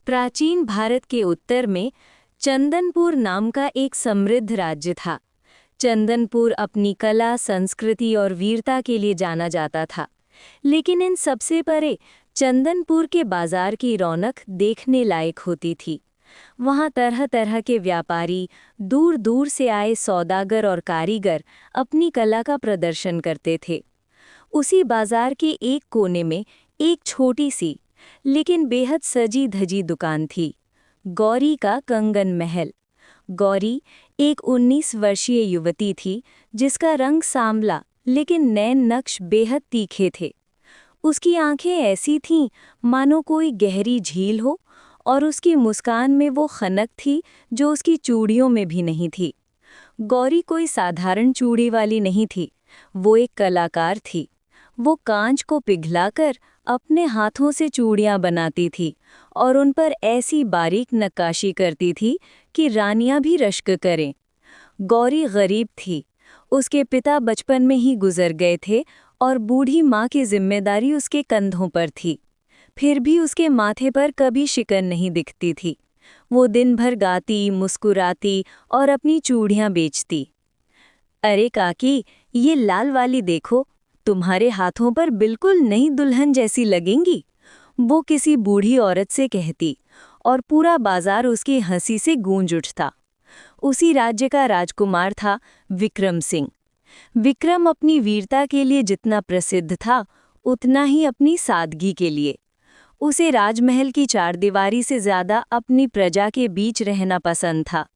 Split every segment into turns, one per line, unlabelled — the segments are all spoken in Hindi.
प्राचीन भारत के उत्तर में चंदनपुर नाम का एक समृद्ध राज्य था। चंदनपुर अपनी कला, संस्कृति और वीरता के लिए जाना जाता था। लेकिन इन सबसे परे चंदनपुर के बाजार की रौनक देखने लायक होती थी। वहाँ तरह तरह के व्यापारी, दूर दूर से आए सौदागर और कारीगर अपनी कला का प्रदर्शन करते थे। उसी बाजार के एक कोने में एक छोटी सी लेकिन बेहद सजी धजी दुकान थी, गौरी का कंगन महल। गौरी एक 19 वर्षीय युवती थी जिसका रंग सांवला लेकिन नैन नक्श बेहद तीखे थे। उसकी आंखें ऐसी थीं मानो कोई गहरी झील हो, और उसकी मुस्कान में वो खनक थी जो उसकी चूड़ियों में भी नहीं थी। गौरी कोई साधारण चूड़ी वाली नहीं थी, वो एक कलाकार थी। वो कांच को पिघलाकर अपने हाथों से चूड़ियां बनाती थी और उन पर ऐसी बारीक नक्काशी करती थी कि रानियां भी रश्क करें। गौरी गरीब थी। उसके पिता बचपन में ही गुजर गए थे और बूढ़ी माँ की जिम्मेदारी उसके कंधों पर थी। फिर भी उसके माथे पर कभी शिकन नहीं दिखती थी। वो दिन भर गाती, मुस्कुराती और अपनी चूड़ियां बेचती। अरे काकी, ये लाल वाली देखो, तुम्हारे हाथों पर बिल्कुल नई दुल्हन जैसी लगेंगी, वो किसी बूढ़ी औरत से कहती, और पूरा बाजार उसकी हंसी से गूंज उठता। उसी राज्य का राजकुमार था विक्रम सिंह। विक्रम अपनी वीरता के लिए जितना प्रसिद्ध था, उतना ही अपनी सादगी के लिए। उसे राजमहल की चारदीवारी से ज्यादा अपनी प्रजा के बीच रहना पसंद था।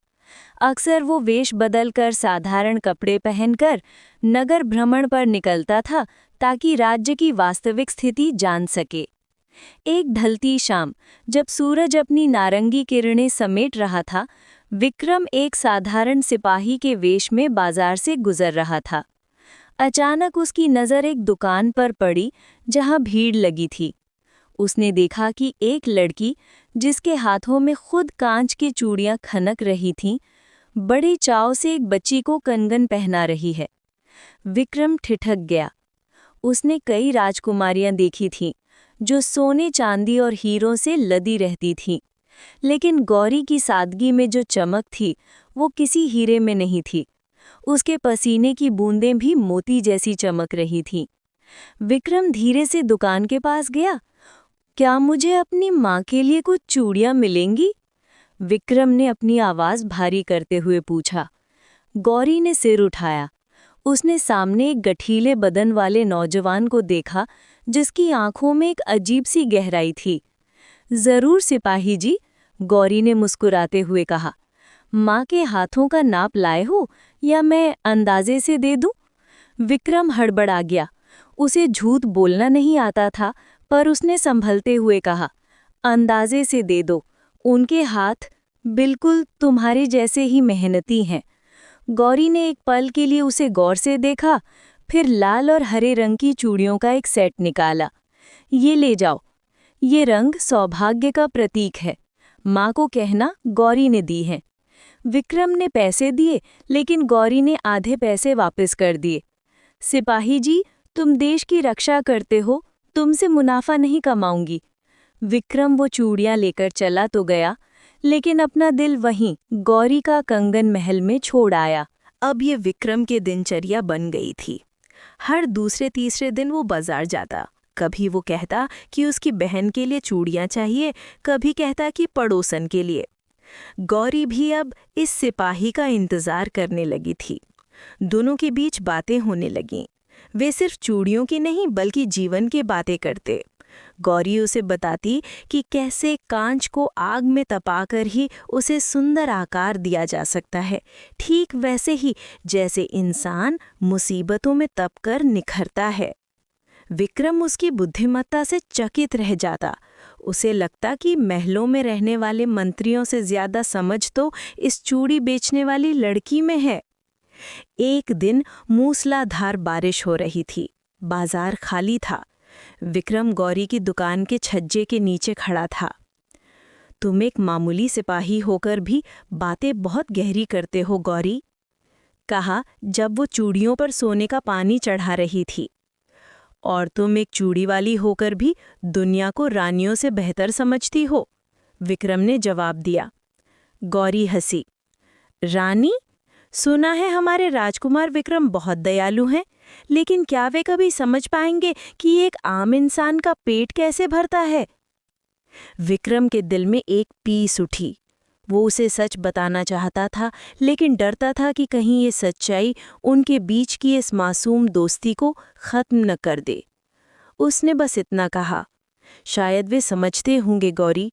अक्सर वो वेश बदलकर, साधारण कपड़े पहनकर नगर भ्रमण पर निकलता था ताकि राज्य की वास्तविक स्थिति जान सके। एक ढलती शाम, जब सूरज अपनी नारंगी किरणें समेट रहा था, विक्रम एक साधारण सिपाही के वेश में बाजार से गुजर रहा था। अचानक उसकी नज़र एक दुकान पर पड़ी जहां भीड़ लगी थी। उसने देखा कि एक लड़की, जिसके हाथों में खुद कांच की चूड़ियां खनक रही थीं, बड़े चाव से एक बच्ची को कंगन पहना रही है। विक्रम ठिठक गया। उसने कई राजकुमारियां देखी थीं जो सोने, चांदी और हीरों से लदी रहती थीं, लेकिन गौरी की सादगी में जो चमक थी वो किसी हीरे में नहीं थी। उसके पसीने की बूंदें भी मोती जैसी चमक रही थीं। विक्रम धीरे से दुकान के पास गया। क्या मुझे अपनी माँ के लिए कुछ चूड़ियाँ मिलेंगी? विक्रम ने अपनी आवाज़ भारी करते हुए पूछा। गौरी ने सिर उठाया। उसने सामने एक गठीले बदन वाले नौजवान को देखा जिसकी आंखों में एक अजीब सी गहराई थी। ज़रूर सिपाही जी, गौरी ने मुस्कुराते हुए कहा। माँ के हाथों का नाप लाए हो या मैं अंदाजे से दे दूं? विक्रम हड़बड़ा गया। उसे झूठ बोलना नहीं आता था, पर उसने संभलते हुए कहा, अंदाजे से दे दो। उनके हाथ बिल्कुल तुम्हारे जैसे ही मेहनती हैं। गौरी ने एक पल के लिए उसे गौर से देखा, फिर लाल और हरे रंग की चूड़ियों का एक सेट निकाला। ये ले जाओ। ये रंग सौभाग्य का प्रतीक है। माँ को कहना गौरी ने दी है। विक्रम ने पैसे दिए, लेकिन गौरी ने आधे पैसे वापस कर दिए। सिपाही जी, तुम देश की रक्षा करते हो, तुमसे मुनाफा नहीं कमाऊंगी। विक्रम वो चूड़ियां लेकर चला तो गया, लेकिन अपना दिल वहीं गौरी का कंगन महल में छोड़ आया।
अब ये विक्रम की दिनचर्या बन गई थी। हर दूसरे तीसरे दिन वो बाजार जाता। कभी वो कहता कि उसकी बहन के लिए चूड़ियां चाहिए, कभी कहता कि पड़ोसन के लिए। गौरी भी अब इस सिपाही का इंतजार करने लगी थी। दोनों के बीच बातें होने लगीं। वे सिर्फ चूड़ियों की नहीं बल्कि जीवन की बातें करते। गौरी उसे बताती कि कैसे कांच को आग में तपाकर ही उसे सुंदर आकार दिया जा सकता है, ठीक वैसे ही जैसे इंसान मुसीबतों में तपकर निखरता है। विक्रम उसकी बुद्धिमत्ता से चकित रह जाता। उसे लगता कि महलों में रहने वाले मंत्रियों से ज्यादा समझ तो इस चूड़ी बेचने वाली लड़की में है। एक दिन मूसलाधार बारिश हो रही थी। बाजार खाली था। विक्रम गौरी की दुकान के छज्जे के नीचे खड़ा था। तुम एक मामूली सिपाही होकर भी बातें बहुत गहरी करते हो गौरी, कहा जब वो चूड़ियों पर सोने का पानी चढ़ा रही थी। और तुम एक चूड़ी वाली होकर भी दुनिया को रानियों से बेहतर समझती हो। विक्रम ने जवाब दिया। गौरी हंसी। रानी, सुना है हमारे राजकुमार विक्रम बहुत दयालु हैं, लेकिन क्या वे कभी समझ पाएंगे कि एक आम इंसान का पेट कैसे भरता है? विक्रम के दिल में एक पीस उठी। वो उसे सच बताना चाहता था, लेकिन डरता था कि कहीं ये सच्चाई उनके बीच की इस मासूम दोस्ती को खत्म न कर दे। उसने बस इतना कहा, शायद वे समझते होंगे गौरी,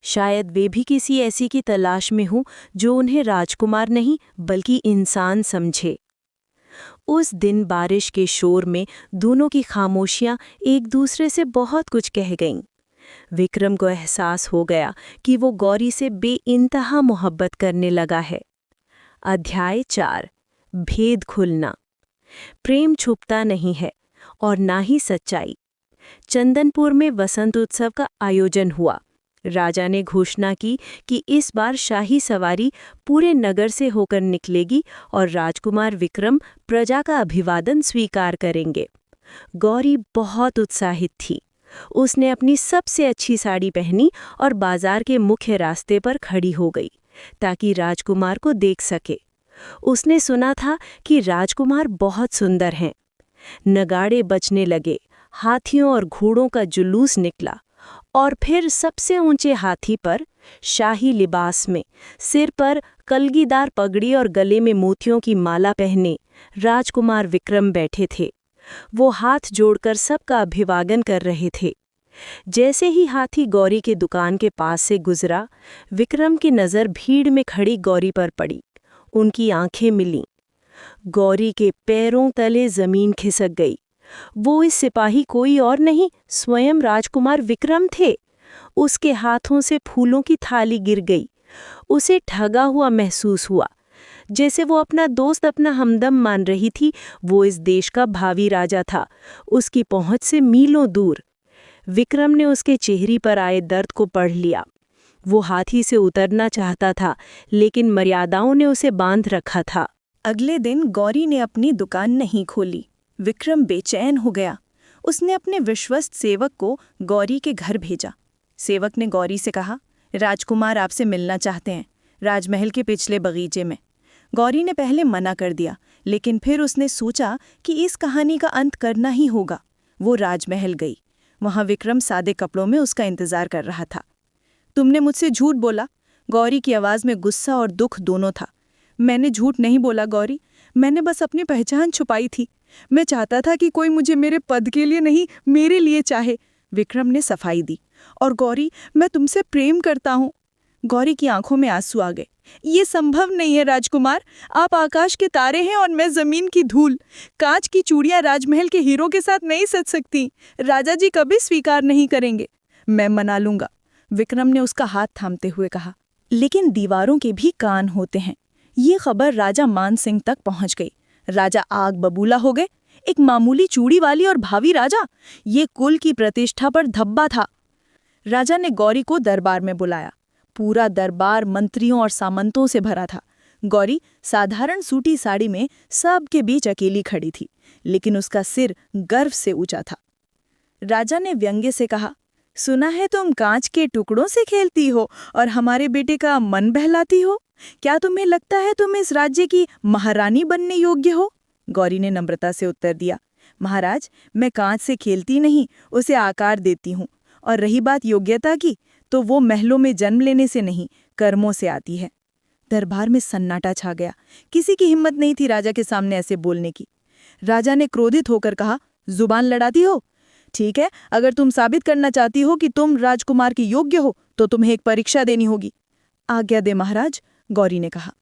शायद वे भी किसी ऐसी की तलाश में हों जो उन्हें राजकुमार नहीं बल्कि इंसान समझे। उस दिन बारिश के शोर में दोनों की खामोशियां एक दूसरे से बहुत कुछ कह गईं। विक्रम को एहसास हो गया कि वो गौरी से बेइंतहा मोहब्बत करने लगा है। अध्याय 4। भेद खुलना। प्रेम छुपता नहीं है और ना ही सच्चाई। चंदनपुर में वसंत उत्सव का आयोजन हुआ। राजा ने घोषणा की कि इस बार शाही सवारी पूरे नगर से होकर निकलेगी और राजकुमार विक्रम प्रजा का अभिवादन स्वीकार करेंगे। गौरी बहुत उत्साहित थी। उसने अपनी सबसे अच्छी साड़ी पहनी और बाजार के मुख्य रास्ते पर खड़ी हो गई ताकि राजकुमार को देख सके। उसने सुना था कि राजकुमार बहुत सुंदर हैं। नगाड़े बजने लगे, हाथियों और घोड़ों का जुलूस निकला और फिर सबसे ऊंचे हाथी पर, शाही लिबास में, सिर पर कलगीदार पगड़ी और गले में मोतियों की माला पहने, राजकुमार विक्रम बैठे थे। वो हाथ जोड़कर सबका अभिवादन कर रहे थे। जैसे ही हाथी गौरी के दुकान के पास से गुजरा, विक्रम की नज़र भीड़ में खड़ी गौरी पर पड़ी। उनकी आंखें मिलीं। गौरी के पैरों तले जमीन खिसक गई। वो इस सिपाही कोई और नहीं, स्वयं राजकुमार विक्रम थे। उसके हाथों से फूलों की थाली गिर गई। उसे ठगा हुआ महसूस हुआ, जैसे वो अपना दोस्त अपना हमदम मान रही थी। वो इस देश का भावी राजा था, उसकी पहुंच से मीलों दूर। विक्रम ने उसके चेहरे पर आए दर्द को पढ़ लिया। वो हाथी से उतरना चाहता था, लेकिन मर्यादाओं ने उसे बांध रखा था।
अगले दिन गौरी ने अपनी दुकान नहीं खोली। विक्रम बेचैन हो गया। उसने अपने विश्वस्त सेवक को गौरी के घर भेजा। सेवक ने गौरी से कहा, राजकुमार आपसे मिलना चाहते हैं, राजमहल के पिछले बगीचे में। गौरी ने पहले मना कर दिया, लेकिन फिर उसने सोचा कि इस कहानी का अंत करना ही होगा। वो राजमहल गई। वहां विक्रम सादे कपड़ों में उसका इंतजार कर रहा था। तुमने मुझसे झूठ बोला। गौरी की आवाज़ में गुस्सा और दुख दोनों था। मैंने झूठ नहीं बोला गौरी, मैंने बस अपनी पहचान छुपाई थी। मैं चाहता था कि कोई मुझे मेरे पद के लिए नहीं, मेरे लिए चाहे। विक्रम ने सफाई दी। और गौरी, मैं तुमसे प्रेम करता हूँ। गौरी की आंखों में आंसू आ गए। ये संभव नहीं है राजकुमार, आप आकाश के तारे हैं और मैं जमीन की धूल। कांच की चूड़ियां राजमहल के हीरो के साथ नहीं सज सकती। राजा जी कभी स्वीकार नहीं करेंगे। मैं मना लूंगा, विक्रम ने उसका हाथ थामते हुए कहा। लेकिन दीवारों के भी कान होते हैं। ये खबर राजा मान सिंह तक पहुंच गई। राजा आग बबूला हो गए। एक मामूली चूड़ी वाली और भावी राजा, ये कुल की प्रतिष्ठा पर धब्बा था। राजा ने गौरी को दरबार में बुलाया। पूरा दरबार मंत्रियों और सामंतों से भरा था। गौरी साधारण सूटी साड़ी में सबके बीच अकेली खड़ी थी, लेकिन उसका सिर गर्व से ऊंचा था। राजा ने व्यंग्य से कहा, सुना है तुम कांच के टुकड़ों से खेलती हो और हमारे बेटे का मन बहलाती हो। क्या तुम्हें लगता है तुम इस राज्य की महारानी बनने योग्य हो? गौरी ने नम्रता से उत्तर दिया, महाराज, मैं कांच से खेलती नहीं, उसे आकार देती हूँ। और रही बात योग्यता की, तो वो महलों में जन्म लेने से नहीं, कर्मों से आती है। दरबार में सन्नाटा छा गया। किसी की हिम्मत नहीं थी राजा के सामने ऐसे बोलने की। राजा ने क्रोधित होकर कहा, जुबान लड़ाती हो? ठीक है, अगर तुम साबित करना चाहती हो कि तुम राजकुमार की योग्य हो, तो तुम्हें एक परीक्षा देनी होगी। आज्ञा दे महाराज, गौरी ने कहा।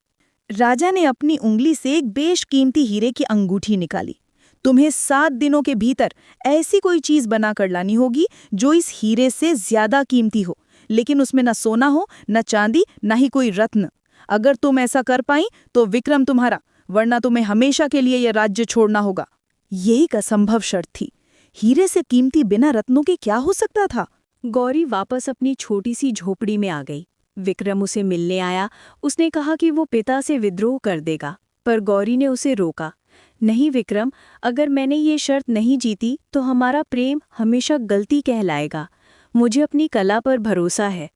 राजा ने अपनी उंगली से एक बेशकीमती हीरे की अंगूठी निकाली। तुम्हें 7 दिनों के भीतर ऐसी कोई चीज बनाकर लानी होगी जो इस हीरे से ज्यादा कीमती हो, लेकिन उसमें न सोना हो, न चांदी, न ही कोई रत्न। अगर तुम ऐसा कर पाई तो विक्रम तुम्हारा, वरना तुम्हें हमेशा के लिए यह राज्य छोड़ना होगा। ये एक असंभव शर्त थी। हीरे से कीमती बिना रत्नों के क्या हो सकता था?
गौरी वापस अपनी छोटी सी झोपड़ी में आ गई। विक्रम उसे मिलने आया। उसने कहा कि वो पिता से विद्रोह कर देगा, पर गौरी ने उसे रोका। नहीं विक्रम, अगर मैंने ये शर्त नहीं जीती तो हमारा प्रेम हमेशा गलती कहलाएगा। मुझे अपनी कला पर भरोसा है।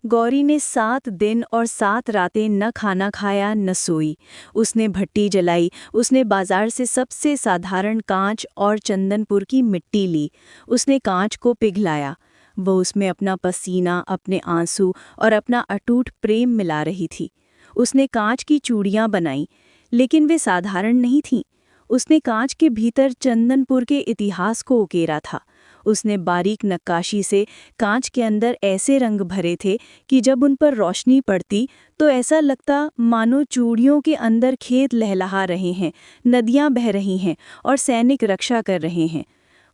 गौरी ने 7 दिन और 7 रातें न खाना खाया न सोई। उसने भट्टी जलाई, उसने बाजार से सबसे साधारण कांच और चंदनपुर की मिट्टी ली। उसने कांच को पिघलाया। वो उसमें अपना पसीना, अपने आंसू और अपना अटूट प्रेम मिला रही थी। उसने कांच की चूड़ियाँ बनाई, लेकिन वे साधारण नहीं थीं। उसने कांच के भीतर चंदनपुर के इतिहास को उकेरा था। उसने बारीक नक्काशी से कांच के अंदर ऐसे रंग भरे थे कि जब उन पर रोशनी पड़ती तो ऐसा लगता मानो चूड़ियों के अंदर खेत लहलहा रहे हैं, नदियां बह रही हैं और सैनिक रक्षा कर रहे हैं।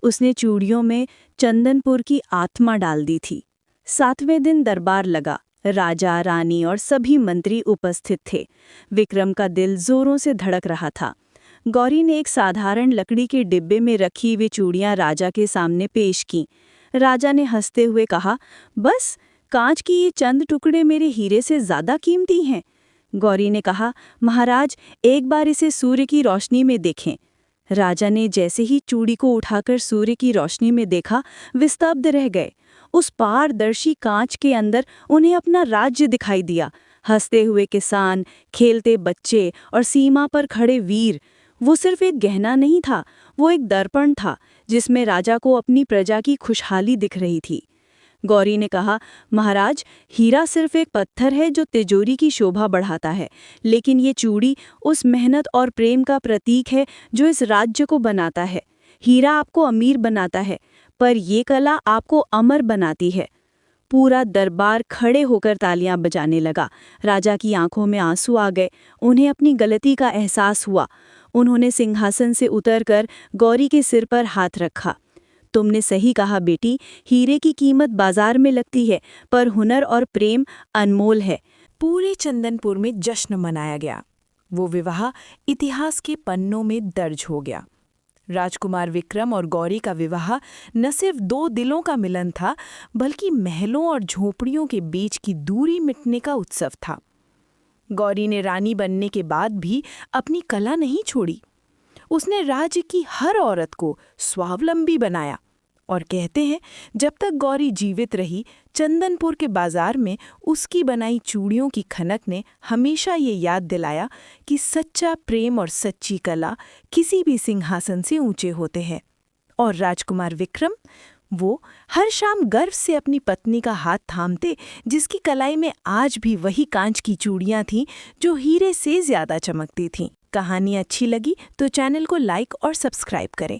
उसने चूड़ियों में चंदनपुर की आत्मा डाल दी थी। 7वें दिन दरबार लगा। राजा, रानी और सभी मंत्री उपस्थित थे। विक्रम का दिल जोरों से धड़क रहा था। गौरी ने एक साधारण लकड़ी के डिब्बे में रखी हुई चूड़ियां राजा के सामने पेश की। राजा ने हंसते हुए कहा, बस कांच की ये चंद टुकड़े मेरे हीरे से ज्यादा कीमती हैं। गौरी ने कहा, महाराज एक बार इसे सूर्य की रोशनी में देखें। राजा ने जैसे ही चूड़ी को उठाकर सूर्य की रोशनी में देखा, वे स्तब्ध रह गए। उस पारदर्शी कांच के अंदर उन्हें अपना राज्य दिखाई दिया। हंसते हुए किसान, खेलते बच्चे और सीमा पर खड़े वीर। वो सिर्फ एक गहना नहीं था, वो एक दर्पण था जिसमें राजा को अपनी प्रजा की खुशहाली दिख रही थी। गौरी ने कहा, महाराज, हीरा सिर्फ एक पत्थर है जो तिजोरी की शोभा बढ़ाता है, लेकिन ये चूड़ी उस मेहनत और प्रेम का प्रतीक है जो इस राज्य को बनाता है। हीरा आपको अमीर बनाता है, पर ये कला आपको अमर बनाती है। पूरा दरबार खड़े होकर तालियां बजाने लगा। राजा की आंखों में आंसू आ गए। उन्हें अपनी गलती का एहसास हुआ। उन्होंने सिंहासन से उतरकर गौरी के सिर पर हाथ रखा। तुमने सही कहा बेटी, हीरे की कीमत बाजार में लगती है, पर हुनर और प्रेम अनमोल है।
पूरे चंदनपुर में जश्न मनाया गया। वो विवाह इतिहास के पन्नों में दर्ज हो गया। राजकुमार विक्रम और गौरी का विवाह न सिर्फ 2 दिलों का मिलन था, बल्कि महलों और झोपड़ियों के बीच की दूरी मिटने का उत्सव था। गौरी ने रानी बनने के बाद भी अपनी कला नहीं छोड़ी। उसने राज्य की हर औरत को स्वावलंबी बनाया। और कहते हैं, जब तक गौरी जीवित रही, चंदनपुर के बाजार में उसकी बनाई चूड़ियों की खनक ने हमेशा ये याद दिलाया कि सच्चा प्रेम और सच्ची कला किसी भी सिंहासन से ऊंचे होते हैं। और राजकुमार विक्रम, वो हर शाम गर्व से अपनी पत्नी का हाथ थामते, जिसकी कलाई में आज भी वही कांच की चूड़ियां थीं जो हीरे से ज्यादा चमकती थीं। कहानी अच्छी लगी तो चैनल को लाइक और सब्सक्राइब करें।